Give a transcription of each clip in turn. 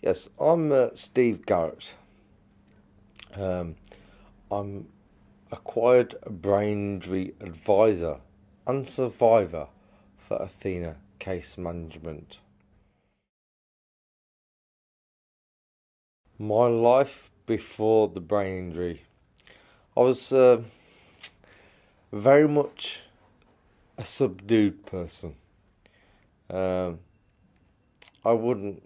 Yes, I'm Steve Garrett. Um, I'm acquired brain injury advisor and survivor for Athena Case Management. My life before the brain injury, I was very much a subdued person. Um, I wouldn't,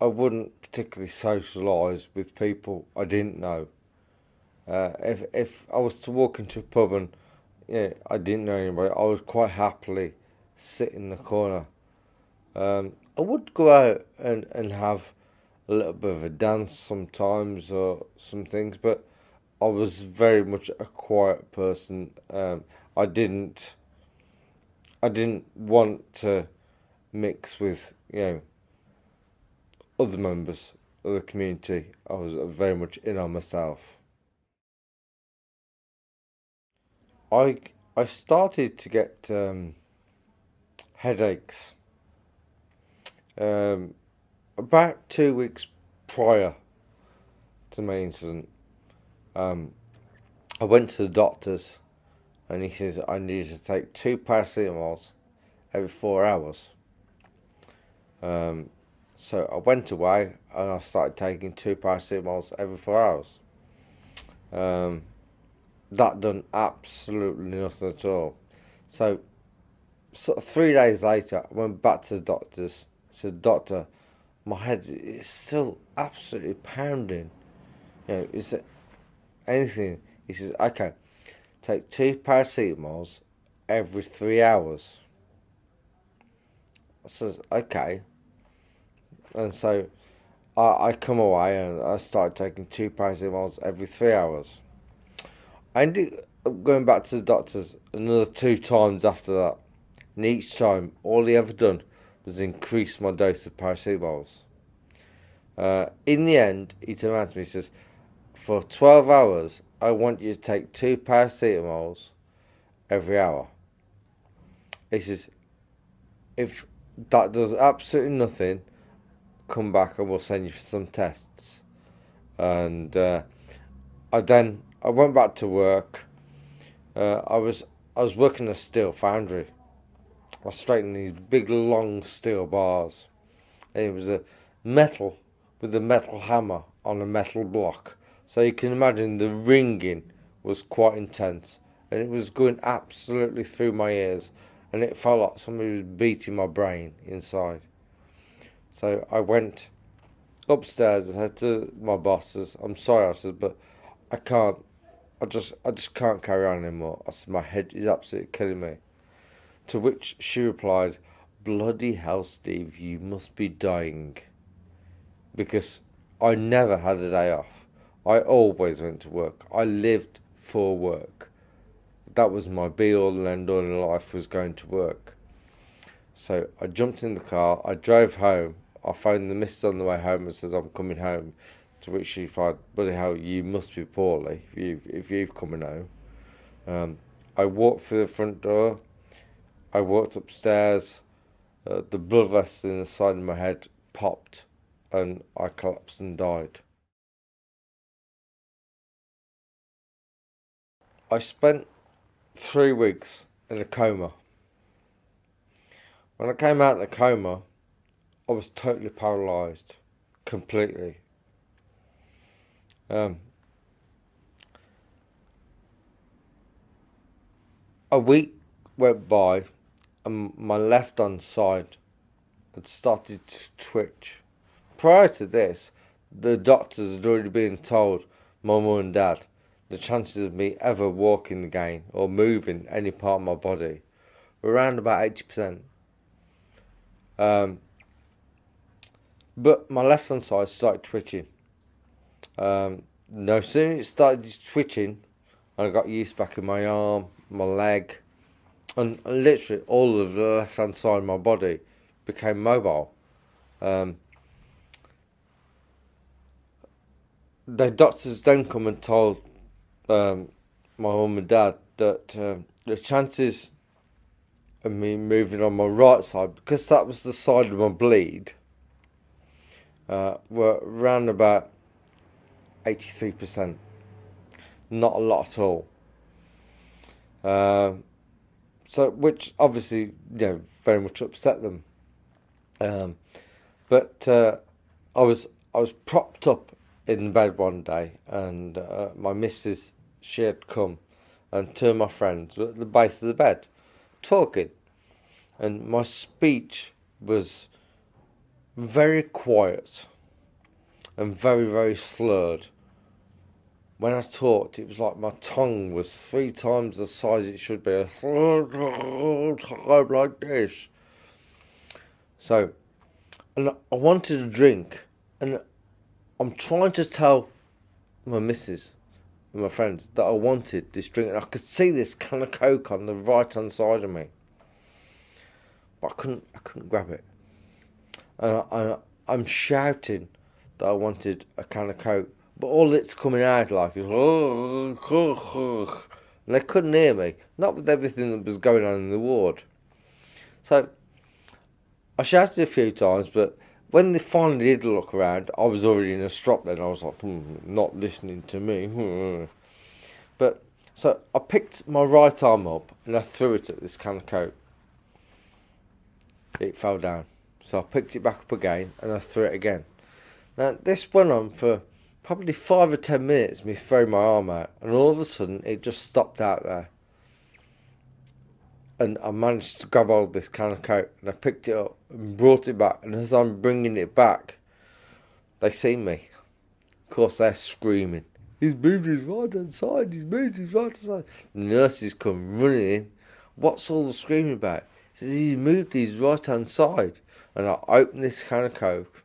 I wouldn't particularly socialise with people I didn't know. If I was to walk into a pub and I didn't know anybody, I would quite happily sit in the corner. I would go out and have a little bit of a dance sometimes or some things, but I was very much a quiet person. I didn't I didn't want to mix with other members of the community. I was very much in on myself. I I started to get headaches um, about 2 weeks prior to my incident. Um, I went to the doctor's and he says I needed to take two paracetamols every 4 hours. Um, so I went away and I started taking two paracetamols every 4 hours. Um, that done absolutely nothing at all. So, sort of 3 days later, I went back to the doctor's. I said, "Doctor, my head is still absolutely pounding. Is there anything?" He says, "Okay, take two paracetamols every 3 hours." I says, "Okay." And so I come away and I started taking two paracetamols every 3 hours. I ended up going back to the doctors another two times after that. And each time, all he ever done was increase my dose of paracetamols. In the end, he turned around to me and says, "For 12 hours, I want you to take two paracetamols every hour." He says, "If that does absolutely nothing, come back and we'll send you for some tests." And I went back to work. I was working in a steel foundry. I was straightening these big long steel bars, and it was a metal with a metal hammer on a metal block. So you can imagine the ringing was quite intense, and it was going absolutely through my ears, and it felt like somebody was beating my brain inside. So I went upstairs. I said to my bosses, "I'm sorry," I said, "but I can't. I just can't carry on anymore." I said, "My head is absolutely killing me." To which she replied, "Bloody hell, Steve, you must be dying." Because I never had a day off. I always went to work. I lived for work. That was my be all and end all in life, was going to work. So I jumped in the car. I drove home. I phoned the missus on the way home and says, "I'm coming home." To which she replied, "Bloody hell, you must be poorly if you've coming home." I walked through the front door. I walked upstairs. The blood vessel in the side of my head popped, and I collapsed and died. I spent 3 weeks in a coma. When I came out of the coma, I was totally paralysed, completely. Um, a week went by, and my left hand side had started to twitch. Prior to this, the doctors had already been told, my mum and dad, the chances of me ever walking again or moving any part of my body were around about 80%. Um, but my left hand side started twitching. No sooner it started twitching, I got used back in my arm, my leg, and literally all of the left hand side of my body became mobile. Um, the doctors then come and told um, my mum and dad that the chances of me moving on my right side, because that was the side of my bleed, were around about 83%. Not a lot at all. So, which obviously, very much upset them. But I was propped up in bed one day, and my missus, she had come, and two of my friends were at the base of the bed, talking, and my speech was very quiet and very, very slurred. When I talked, it was like my tongue was 3 times the size it should be. Like this. So, and I wanted a drink, and I'm trying to tell my missus and my friends that I wanted this drink, and I could see this can of Coke on the right hand side of me, but I couldn't grab it, and I'm shouting that I wanted a can of Coke, but all it's coming out like is and they couldn't hear me, not with everything that was going on in the ward. So I shouted a few times, but when they finally did look around, I was already in a strop then. I was like, not listening to me. But, so I picked my right arm up and I threw it at this can of Coke. It fell down. So I picked it back up again and I threw it again. Now, this went on for probably 5 or 10 minutes, me throwing my arm out. And all of a sudden, it just stopped out there. And I managed to grab hold of this can of Coke, and I picked it up and brought it back. And as I'm bringing it back, they see me. Of course, they're screaming, "He's moved his right hand side, he's moved his right hand side." The nurses come running in. "What's all the screaming about?" He says, "He's moved his right hand side." And I open this can of Coke.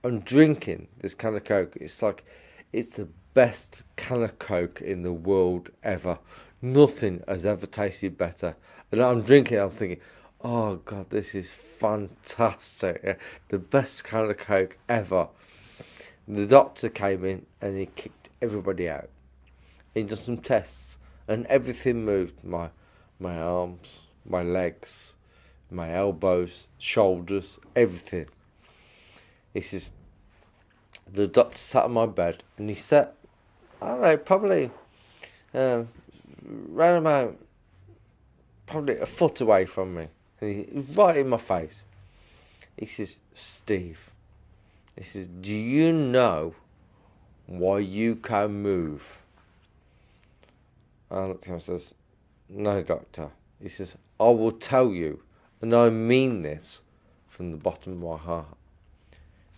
I'm drinking this can of Coke. It's the best can of Coke in the world ever. Nothing has ever tasted better. And I'm drinking it, I'm thinking, oh God, this is fantastic. The best can of Coke ever. The doctor came in and he kicked everybody out. He did some tests and everything moved. My arms, my legs, my elbows, shoulders, everything. He says, the doctor sat on my bed and he sat, I don't know, probably round about probably a foot away from me, and he was right in my face. He says, "Steve," he says, "do you know why you can move?" I looked at him and says, "No, doctor." He says, "I will tell you, and I mean this from the bottom of my heart.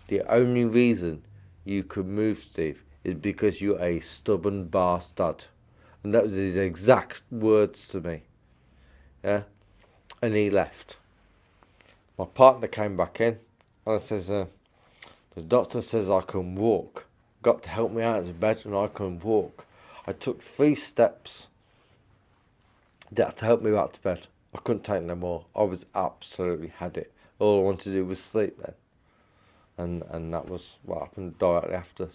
The only reason you can move, Steve, is because you're a stubborn bastard." And that was his exact words to me. Yeah? And he left. My partner came back in and I says, the doctor says I can walk. Got to help me out of bed and I can walk. I took 3 steps that to help me back to bed. I couldn't take no more. I was absolutely had it. All I wanted to do was sleep then. And that was what happened directly after.